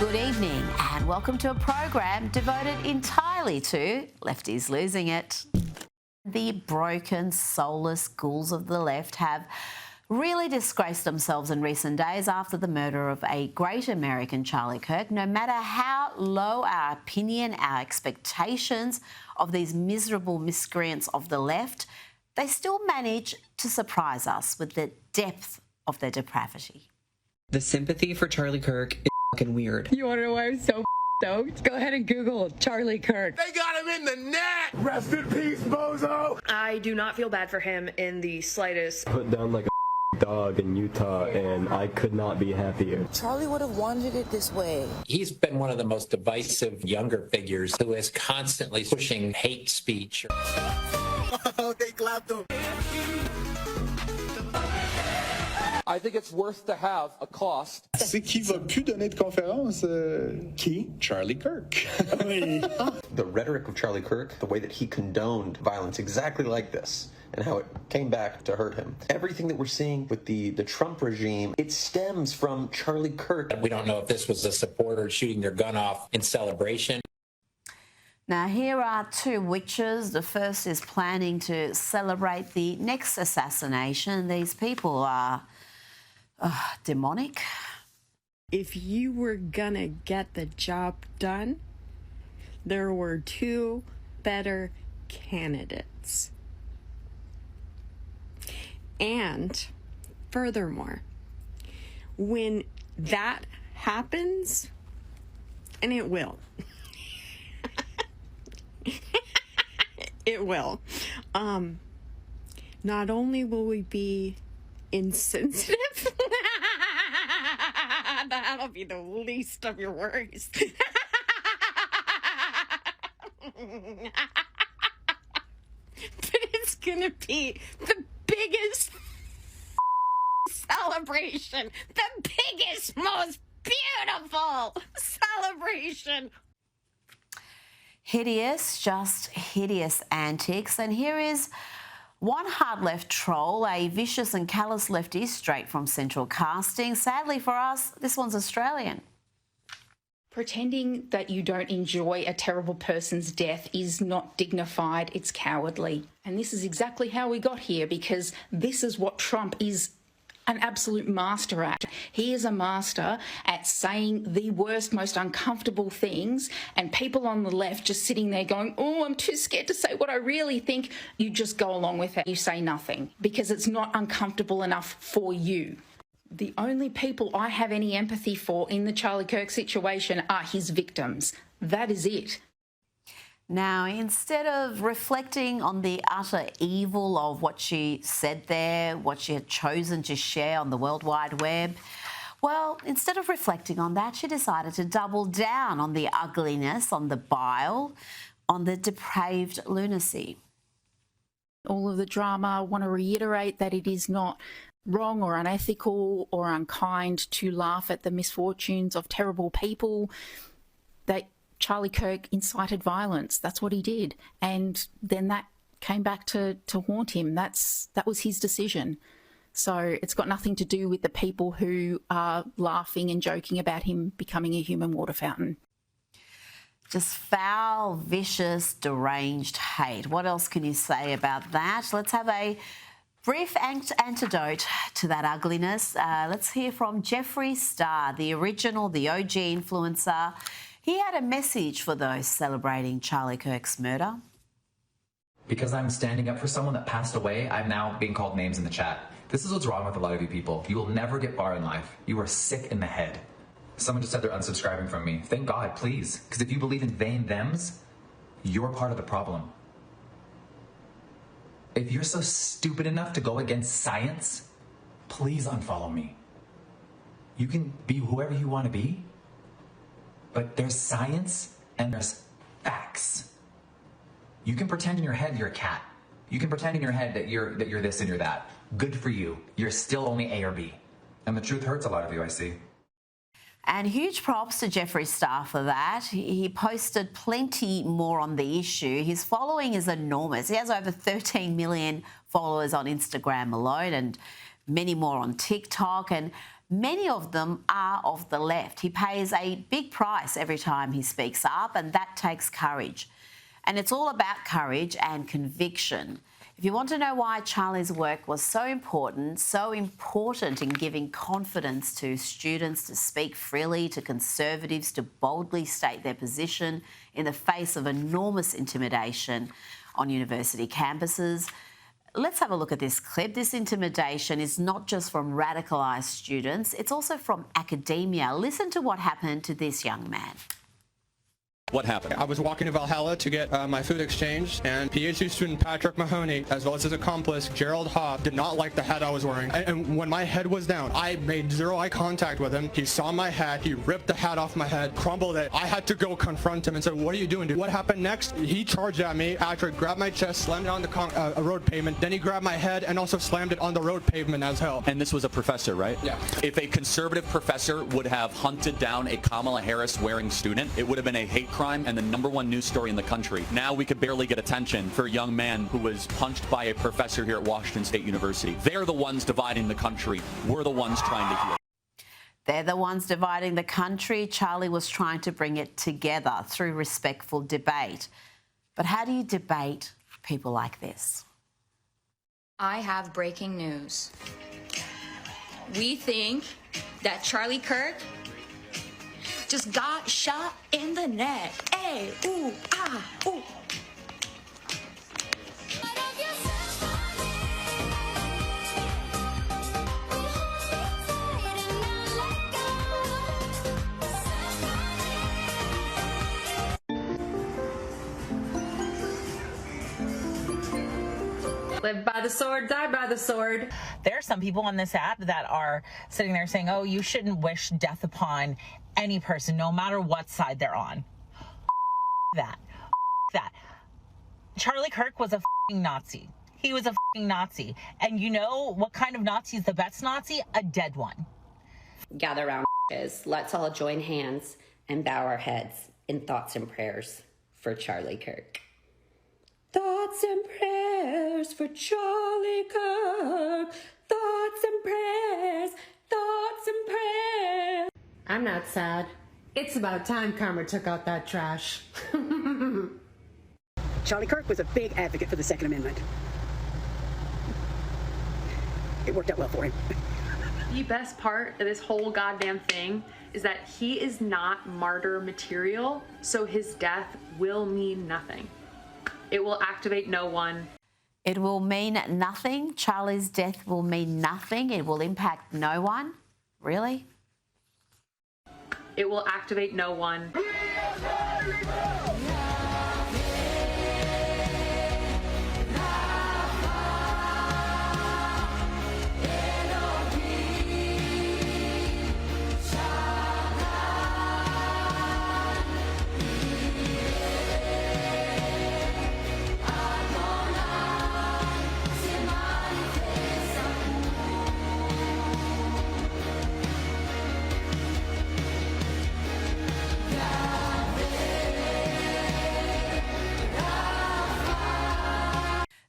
Good evening and welcome to a program devoted entirely to Lefties Losing It. The broken, soulless ghouls of the left have really disgraced themselves in recent days after the murder of a great American, Charlie Kirk. No matter how low our opinion, our expectations of these miserable miscreants of the left, they still manage to surprise us with the depth of their depravity. The sympathy for Charlie Kirk is fucking weird. You want to know why I'm so stoked? Go ahead and Google Charlie Kirk. They got him in the net! Rest in peace, bozo! I do not feel bad for him in the slightest. Put down like a dog in Utah, and I could not be happier. Charlie would have wanted it this way. He's been one of the most divisive younger figures who is constantly pushing hate speech. Oh, they clapped him. I think it's worth to have a cost. C'est qui va plus donner de conférence? Qui? Charlie Kirk. The rhetoric of Charlie Kirk, the way that he condoned violence exactly like this, and how it came back to hurt him. Everything that we're seeing with the Trump regime, it stems from Charlie Kirk. We don't know if this was a supporter shooting their gun off in celebration. Now, here are two witches. The first is planning to celebrate the next assassination. These people are demonic. If you were gonna get the job done, there were two better candidates. And furthermore, when that happens, and it will, it will, not only will we be insensitive, that'll be the least of your worries. But it's gonna be the biggest celebration, the biggest, most beautiful celebration. Hideous, just hideous antics. And here is one hard left troll, a vicious and callous lefty straight from Central Casting. Sadly for us, this one's Australian. Pretending that you don't enjoy a terrible person's death is not dignified, it's cowardly. And this is exactly how we got here, because this is what Trump is an absolute master at. He is a master at saying the worst, most uncomfortable things, and people on the left just sitting there going, oh, I'm too scared to say what I really think. You just go along with it. You say nothing because it's not uncomfortable enough for you. The only people I have any empathy for in the Charlie Kirk situation are his victims. That is it. Now, instead of reflecting on the utter evil of what she said there, what she had chosen to share on the World Wide Web, well, instead of reflecting on that, she decided to double down on the ugliness, on the bile, on the depraved lunacy. All of the drama, I want to reiterate that it is not wrong or unethical or unkind to laugh at the misfortunes of terrible people. That Charlie Kirk incited violence. That's what he did. And then that came back to haunt him. That was his decision. So it's got nothing to do with the people who are laughing and joking about him becoming a human water fountain. Just foul, vicious, deranged hate. What else can you say about that? Let's have a brief antidote to that ugliness. Let's hear from Jeffree Star, the original, the OG influencer. He had a message for those celebrating Charlie Kirk's murder. Because I'm standing up for someone that passed away, I'm now being called names in the chat. This is what's wrong with a lot of you people. You will never get far in life. You are sick in the head. Someone just said they're unsubscribing from me. Thank God, please. Because if you believe in vain thems, you're part of the problem. If you're so stupid enough to go against science, please unfollow me. You can be whoever you want to be, but there's science and there's facts. You can pretend in your head you're a cat. You can pretend in your head that you're this and you're that. Good for you. You're still only A or B. And the truth hurts a lot of you, I see. And huge props to Jeffree Star for that. He posted plenty more on the issue. His following is enormous. He has over 13 million followers on Instagram alone, and many more on TikTok, and many of them are of the left. He pays a big price every time he speaks up, and that takes courage. And it's all about courage and conviction. If you want to know why Charlie's work was so important in giving confidence to students to speak freely, to conservatives to boldly state their position in the face of enormous intimidation on university campuses, let's have a look at this clip. This intimidation is not just from radicalised students, it's also from academia. Listen to what happened to this young man. What happened? I was walking to Valhalla to get my food exchanged, and PhD student Patrick Mahoney, as well as his accomplice Gerald Hobb, did not like the hat I was wearing. And when my head was down, I made zero eye contact with him. He saw my hat, he ripped the hat off my head, crumbled it. I had to go confront him and said, "What are you doing, dude?" What happened next? He charged at me. Patrick grabbed my chest, slammed it on the road pavement. Then he grabbed my head and also slammed it on the road pavement as hell. And this was a professor, right? Yeah. If a conservative professor would have hunted down a Kamala Harris wearing student, it would have been a hate crime and the #1 news story in the country. Now we could barely get attention for a young man who was punched by a professor here at Washington State University. They're the ones dividing the country. We're the ones trying to heal. They're the ones dividing the country. Charlie was trying to bring it together through respectful debate. But how do you debate people like this? I have breaking news. We think that Charlie Kirk just got shot in the neck. Hey, ooh, ah, ooh. Live by the sword, die by the sword. There are some people on this app that are sitting there saying, oh, you shouldn't wish death upon any person, no matter what side they're on. That. Charlie Kirk was a Nazi. He was a Nazi. And you know what kind of Nazi is the best Nazi? A dead one. Gather around, let's all join hands and bow our heads in thoughts and prayers for Charlie Kirk. Thoughts and prayers for Charlie Kirk. Thoughts and prayers, thoughts and prayers. I'm not sad. It's about time karma took out that trash. Charlie Kirk was a big advocate for the Second Amendment. It worked out well for him. The best part of this whole goddamn thing is that he is not martyr material, so his death will mean nothing. It will activate no one. It will mean nothing. Charlie's death will mean nothing. It will impact no one. Really? It will activate no one.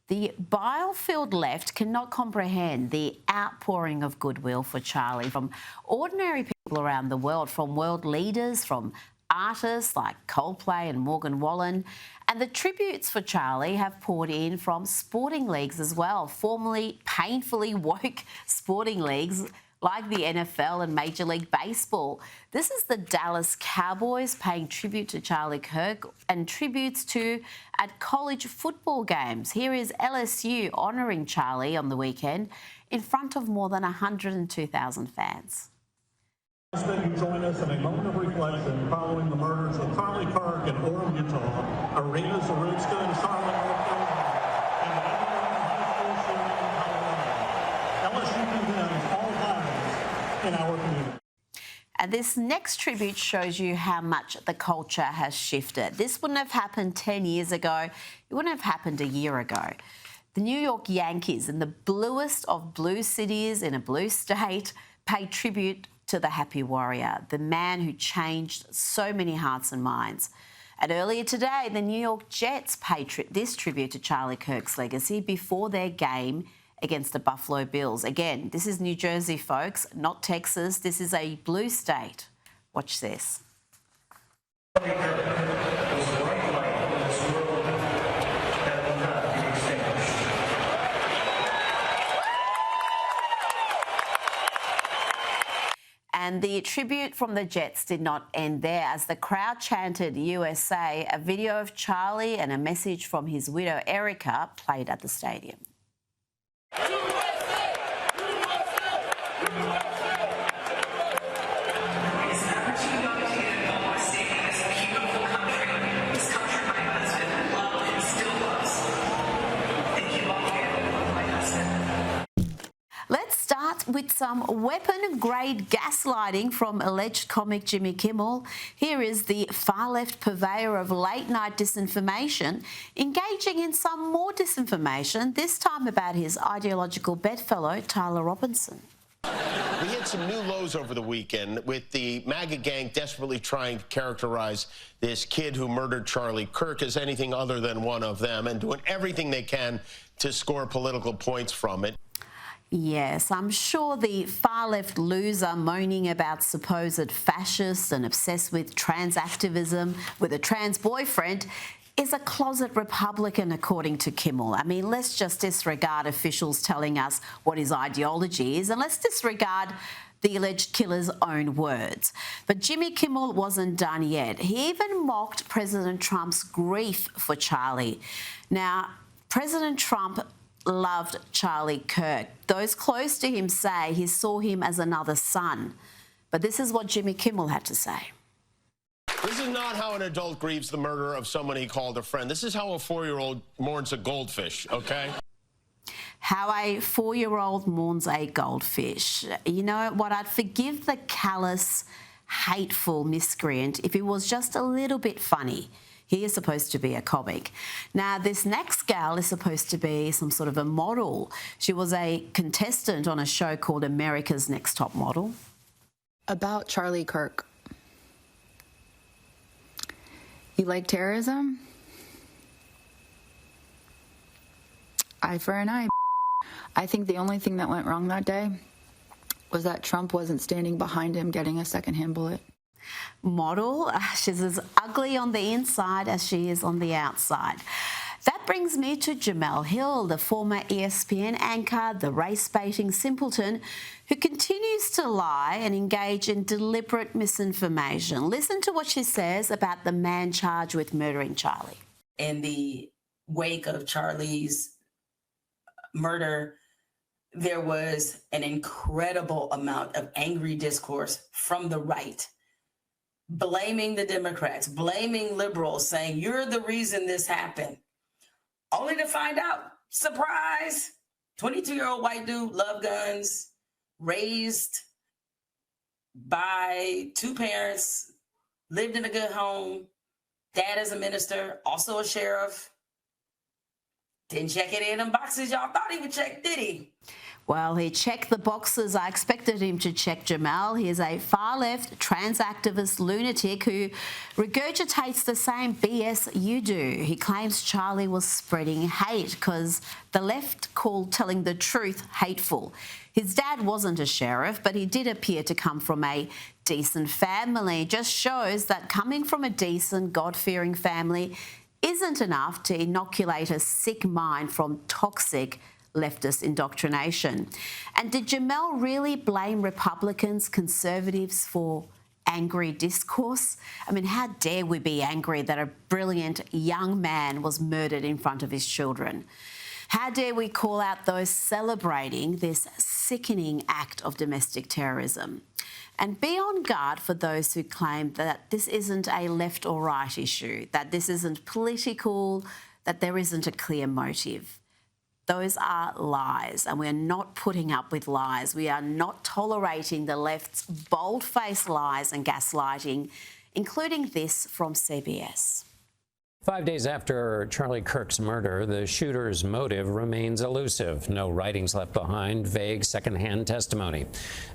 The bile-filled left cannot comprehend the outpouring of goodwill for Charlie from ordinary people around the world, from world leaders, from artists like Coldplay and Morgan Wallen. And the tributes for Charlie have poured in from sporting leagues as well, formerly painfully woke sporting leagues like the NFL and Major League Baseball. This is the Dallas Cowboys paying tribute to Charlie Kirk and tributes at college football games. Here is LSU honouring Charlie on the weekend in front of more than 102,000 fans. You join us in a moment of reflection following the murders of Charlie Kirk in Orem, Utah, Arena Zarutska in Charlotte, North Carolina, and the High School shooting in Colorado. LSU condemns all violence in our community. And this next tribute shows you how much the culture has shifted. This wouldn't have happened 10 years ago. It wouldn't have happened a year ago. The New York Yankees, in the bluest of blue cities in a blue state, paid tribute to the Happy Warrior, the man who changed so many hearts and minds. And earlier today, the New York Jets paid this tribute to Charlie Kirk's legacy before their game against the Buffalo Bills. Again, this is New Jersey, folks, not Texas. This is a blue state. Watch this. And the tribute from the Jets did not end there. As the crowd chanted USA, a video of Charlie and a message from his widow, Erica, played at the stadium. Let's start with some weapon-grade gaslighting from alleged comic Jimmy Kimmel. Here is the far-left purveyor of late-night disinformation engaging in some more disinformation, this time about his ideological bedfellow, Tyler Robinson. We hit some new lows over the weekend with the MAGA gang desperately trying to characterize this kid who murdered Charlie Kirk as anything other than one of them and doing everything they can to score political points from it. Yes, I'm sure the far-left loser moaning about supposed fascists and obsessed with trans activism with a trans boyfriend is a closet Republican, according to Kimmel. I mean, let's just disregard officials telling us what his ideology is, and let's disregard the alleged killer's own words. But Jimmy Kimmel wasn't done yet. He even mocked President Trump's grief for Charlie. Now, President Trump loved Charlie Kirk. Those close to him say he saw him as another son. But this is what Jimmy Kimmel had to say. This is not how an adult grieves the murder of someone he called a friend. This is how a 4-year-old mourns a goldfish, okay? How a 4-year-old mourns a goldfish. You know what? I'd forgive the callous, hateful miscreant if it was just a little bit funny. He is supposed to be a comic. Now, this next gal is supposed to be some sort of a model. She was a contestant on a show called America's Next Top Model. About Charlie Kirk. You like terrorism? Eye for an eye. I think the only thing that went wrong that day was that Trump wasn't standing behind him getting a secondhand bullet. Model. She's as ugly on the inside as she is on the outside. That brings me to Jemele Hill, the former ESPN anchor, the race-baiting simpleton who continues to lie and engage in deliberate misinformation. Listen to what she says about the man charged with murdering Charlie. In the wake of Charlie's murder, there was an incredible amount of angry discourse from the right, blaming the Democrats, blaming liberals, saying, you're the reason this happened. Only to find out, surprise, 22-year-old white dude, loved guns, raised by two parents, lived in a good home, dad is a minister, also a sheriff. Didn't check any of them boxes y'all thought he would check, did he? Well, he checked the boxes I expected him to check, Jemele. He is a far-left, trans activist lunatic who regurgitates the same BS you do. He claims Charlie was spreading hate because the left called telling the truth hateful. His dad wasn't a sheriff, but he did appear to come from a decent family. It just shows that coming from a decent, God-fearing family isn't enough to inoculate a sick mind from toxic leftist indoctrination. And did Jemele really blame Republicans, conservatives for angry discourse? I mean, how dare we be angry that a brilliant young man was murdered in front of his children? How dare we call out those celebrating this sickening act of domestic terrorism? And be on guard for those who claim that this isn't a left or right issue, that this isn't political, that there isn't a clear motive. Those are lies, and we're not putting up with lies. We are not tolerating the left's bold-faced lies and gaslighting, including this from CBS. 5 days after Charlie Kirk's murder, the shooter's motive remains elusive. No writings left behind, vague secondhand testimony.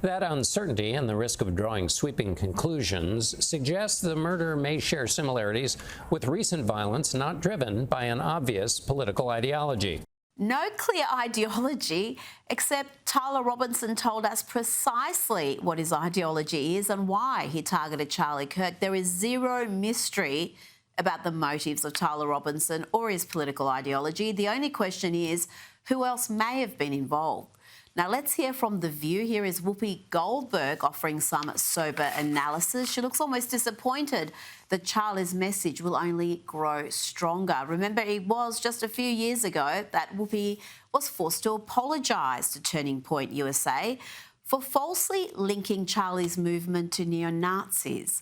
That uncertainty and the risk of drawing sweeping conclusions suggests the murder may share similarities with recent violence not driven by an obvious political ideology. No clear ideology, except Tyler Robinson told us precisely what his ideology is and why he targeted Charlie Kirk. There is zero mystery about the motives of Tyler Robinson or his political ideology. The only question is who else may have been involved. Now, let's hear from The View. Here is Whoopi Goldberg offering some sober analysis. She looks almost disappointed that Charlie's message will only grow stronger. Remember, it was just a few years ago that Whoopi was forced to apologise to Turning Point USA for falsely linking Charlie's movement to neo-Nazis.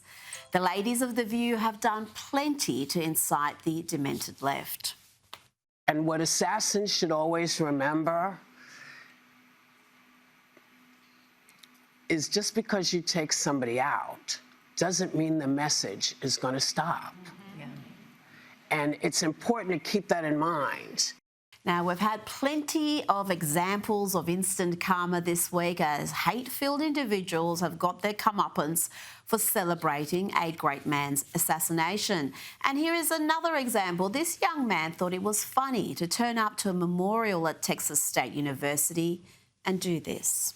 The ladies of The View have done plenty to incite the demented left. And what assassins should always remember is just because you take somebody out doesn't mean the message is going to stop. And it's important to keep that in mind. Now, we've had plenty of examples of instant karma this week as hate-filled individuals have got their comeuppance for celebrating a great man's assassination. And here is another example. This young man thought it was funny to turn up to a memorial at Texas State University and do this.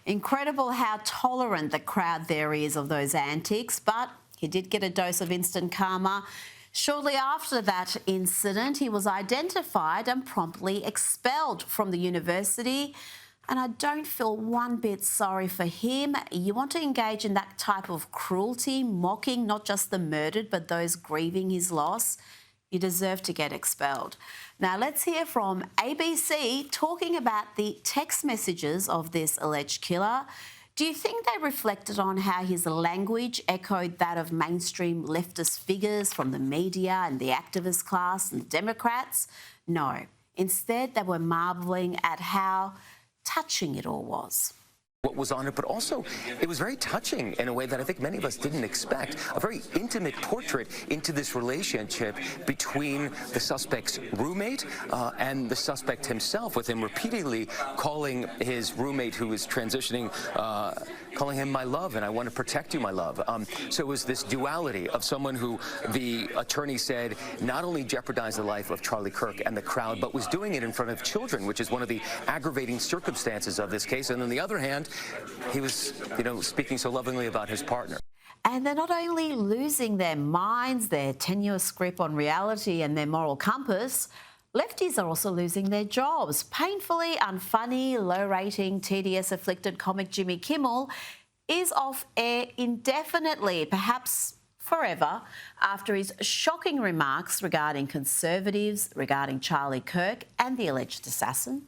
Incredible how tolerant the crowd there is of those antics, but he did get a dose of instant karma. Shortly after that incident, he was identified and promptly expelled from the university. And I don't feel one bit sorry for him. You want to engage in that type of cruelty, mocking not just the murdered, but those grieving his loss, you deserve to get expelled. Now, let's hear from ABC talking about the text messages of this alleged killer. Do you think they reflected on how his language echoed that of mainstream leftist figures from the media and the activist class and the Democrats? No. Instead, they were marvelling at how touching it all was. What was on it, but also it was very touching in a way that I think many of us didn't expect. A very intimate portrait into this relationship between the suspect's roommate and the suspect himself, with him repeatedly calling his roommate who was transitioning, calling him my love, and I want to protect you, my love. So it was this duality of someone who the attorney said not only jeopardized the life of Charlie Kirk and the crowd, but was doing it in front of children, which is one of the aggravating circumstances of this case. And on the other hand, he was, speaking so lovingly about his partner. And they're not only losing their minds, their tenuous grip on reality and their moral compass, lefties are also losing their jobs. Painfully unfunny, low-rating, tedious, afflicted comic Jimmy Kimmel is off air indefinitely, perhaps forever, after his shocking remarks regarding conservatives, regarding Charlie Kirk and the alleged assassin.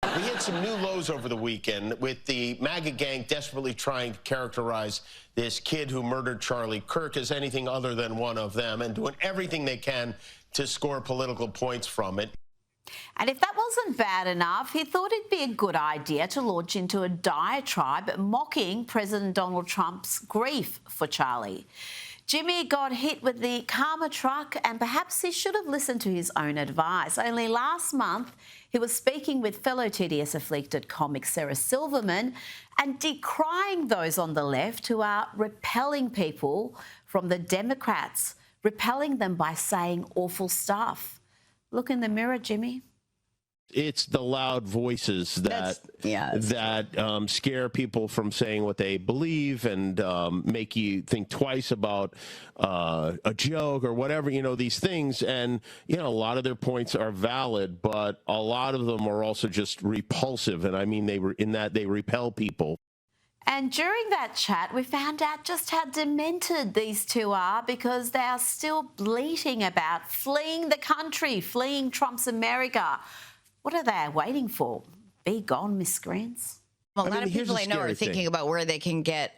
We had some new lows over the weekend with the MAGA gang desperately trying to characterize this kid who murdered Charlie Kirk as anything other than one of them and doing everything they can to score political points from it. And if that wasn't bad enough, he thought it'd be a good idea to launch into a diatribe mocking President Donald Trump's grief for Charlie. Jimmy got hit with the karma truck and perhaps he should have listened to his own advice. Only last month, he was speaking with fellow TDS-afflicted comic Sarah Silverman and decrying those on the left who are repelling people from the Democrats, repelling them by saying awful stuff. Look in the mirror, Jimmy. It's the loud voices that scare people from saying what they believe and make you think twice about a joke or whatever, these things. And, a lot of their points are valid, but a lot of them are also just repulsive. And I mean, they repel people. And during that chat, we found out just how demented these two are because they are still bleating about fleeing the country, fleeing Trump's America. What are they waiting for? Be gone, miscreants. Well, a lot of people I know are thinking about where they can get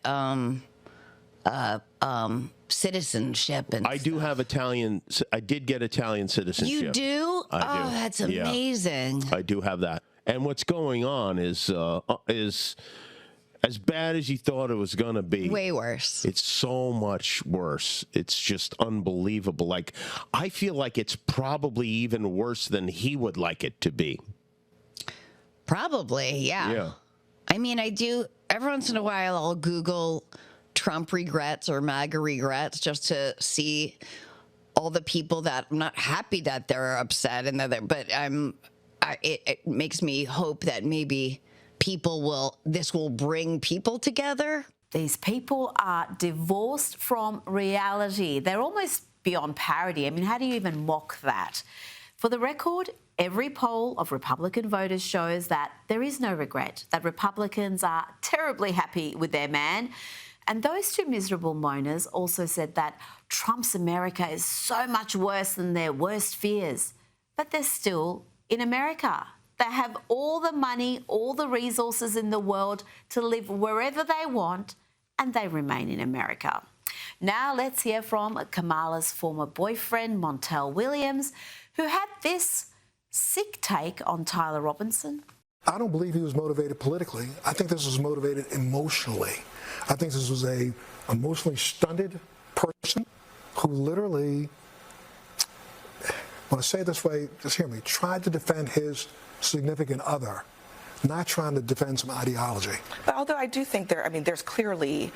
citizenship. And I do have Italian. I did get Italian citizenship. You do? I do. That's amazing. Yeah, I do have that. And what's going on is as bad as you thought it was going to be. Way worse. It's so much worse. It's just unbelievable. I feel like it's probably even worse than he would like it to be. Probably, yeah. I mean, I do, every once in a while, I'll Google Trump regrets or MAGA regrets just to see all the people that I'm not happy that they're upset and but it makes me hope that maybe this will bring people together. These people are divorced from reality. They're almost beyond parody. I mean, how do you even mock that? For the record, every poll of Republican voters shows that there is no regret, that Republicans are terribly happy with their man. And those two miserable moaners also said that Trump's America is so much worse than their worst fears. But they're still in America. They have all the money, all the resources in the world to live wherever they want, and they remain in America. Now let's hear from Kamala's former boyfriend, Montel Williams, who had this sick take on Tyler Robinson. I don't believe he was motivated politically. I think this was motivated emotionally. I think this was a emotionally stunted person who literally, when I say it this way, just hear me, tried to defend his significant other, not trying to defend some ideology. But although I do think there's clearly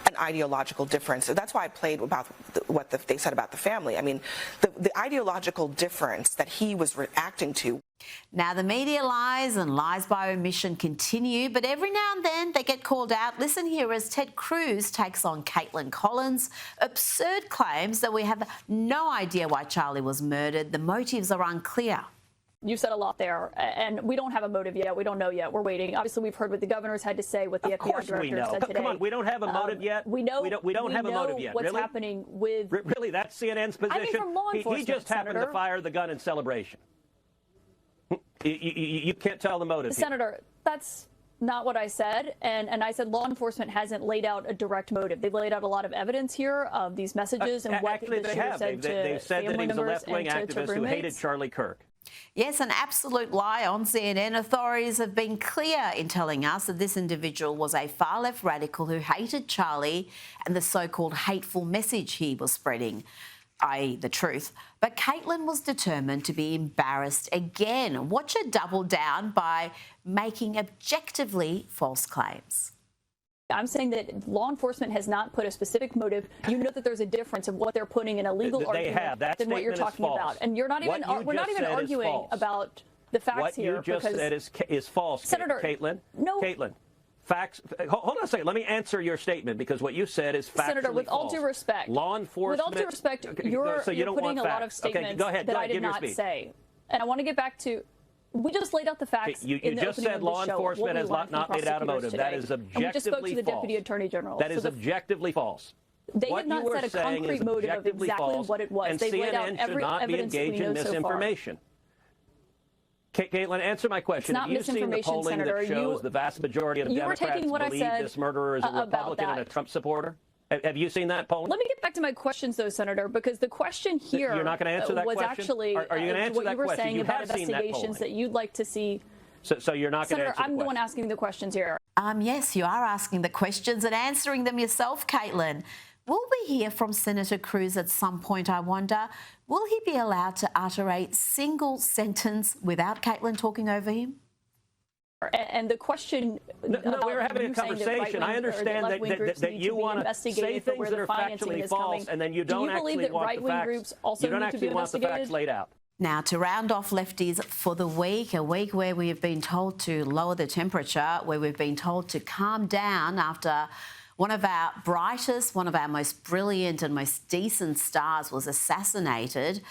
an ideological difference. That's why I played about what they said about the family. I mean, the ideological difference that he was reacting to. Now, the media lies and lies by omission continue, but every now and then they get called out. Listen here as Ted Cruz takes on Caitlin Collins' absurd claims that we have no idea why Charlie was murdered. The motives are unclear. You said a lot there, and we don't have a motive yet. We don't know yet. We're waiting. Obviously, we've heard what the governor's had to say, what the FBI director said today. Come on, we don't have a motive yet. We know. We don't have a motive yet. What's really? happening with? Really, that's CNN's position. I mean, from law enforcement, he just happened to fire the gun in celebration. You can't tell the motive. Senator, that's not what I said, and I said law enforcement hasn't laid out a direct motive. They've laid out a lot of evidence here of these messages and what actually the they shooter have. said to They've said that family he was a members left-wing and to activist who hated Charlie Kirk. Yes, an absolute lie on CNN. Authorities have been clear in telling us that this individual was a far-left radical who hated Charlie and the so-called hateful message he was spreading, i.e. the truth. But Caitlin was determined to be embarrassed again. Watch her double down by making objectively false claims. I'm saying that law enforcement has not put a specific motive. You know that there's a difference of what they're putting in a legal argument than what you're talking about. And you're not even we're not even arguing about the facts here. What you just said is false, Senator, Caitlin. No. Caitlin. Facts. Hold on a second. Let me answer your statement because what you said is factually Senator, with all false. due respect, law enforcement. With all due respect, you're putting a lot of statements that I did not say. And I want to get back to. We just laid out the facts. You just said law enforcement has not laid out a motive. That is objectively false. We just spoke to the Deputy Attorney General. That is objectively false. They have not said a concrete motive of exactly what it was. They've laid out every evidence that we know so far. Caitlin, answer my question. Have you seen the polling that shows the vast majority of Democrats believe this murderer is a Republican and a Trump supporter? Have you seen that polling? Let me get back to my questions, though, Senator, because the question here You're not going to answer that was question? actually Are you going to answer what that you were question? saying You about have seen that investigations that you'd like to see. So you're not going to Senator, answer I'm the one asking the questions here. Yes, you are asking the questions and answering them yourself, Caitlin. Will we hear from Senator Cruz at some point, I wonder? Will he be allowed to utter a single sentence without Caitlin talking over him? And the question... No, we're having a conversation. I understand that you want to say things that are factually false, and then you don't actually want the facts. You don't actually want the facts laid out. Now, to round off Lefties for the week, a week where we have been told to lower the temperature, where we've been told to calm down after one of our brightest, one of our most brilliant and most decent stars was assassinated,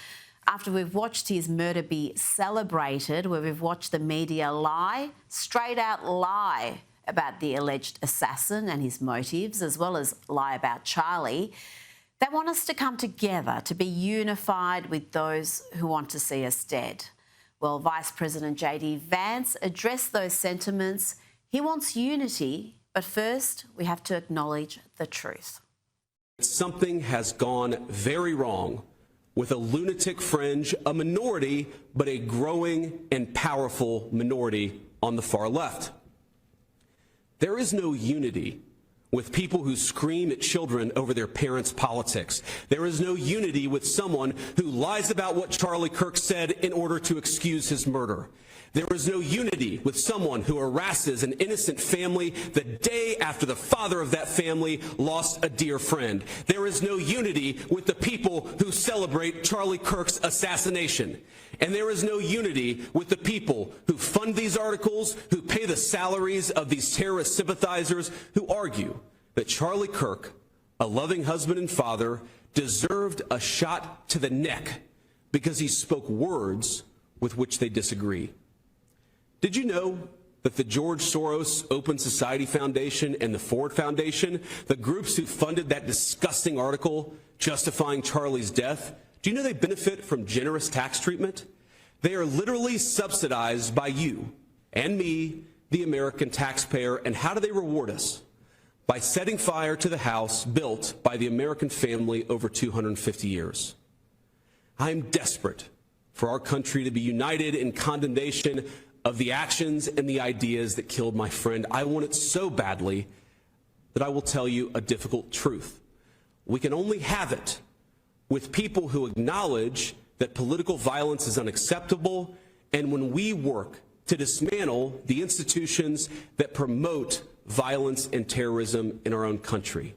after we've watched his murder be celebrated, where we've watched the media lie, straight out lie about the alleged assassin and his motives, as well as lie about Charlie, they want us to come together, to be unified with those who want to see us dead. Well, Vice President J.D. Vance addressed those sentiments. He wants unity, but first we have to acknowledge the truth. Something has gone very wrong with a lunatic fringe, a minority, but a growing and powerful minority on the far left. There is no unity with people who scream at children over their parents' politics. There is no unity with someone who lies about what Charlie Kirk said in order to excuse his murder. There is no unity with someone who harasses an innocent family the day after the father of that family lost a dear friend. There is no unity with the people who celebrate Charlie Kirk's assassination. And there is no unity with the people who fund these articles, who pay the salaries of these terrorist sympathizers, who argue that Charlie Kirk, a loving husband and father, deserved a shot to the neck because he spoke words with which they disagree. Did you know that the George Soros Open Society Foundation and the Ford Foundation, the groups who funded that disgusting article justifying Charlie's death, do you know they benefit from generous tax treatment? They are literally subsidized by you and me, the American taxpayer. And how do they reward us? By setting fire to the house built by the American family over 250 years. I'm desperate for our country to be united in condemnation of the actions and the ideas that killed my friend. I want it so badly that I will tell you a difficult truth. We can only have it with people who acknowledge that political violence is unacceptable, and when we work to dismantle the institutions that promote violence and terrorism in our own country.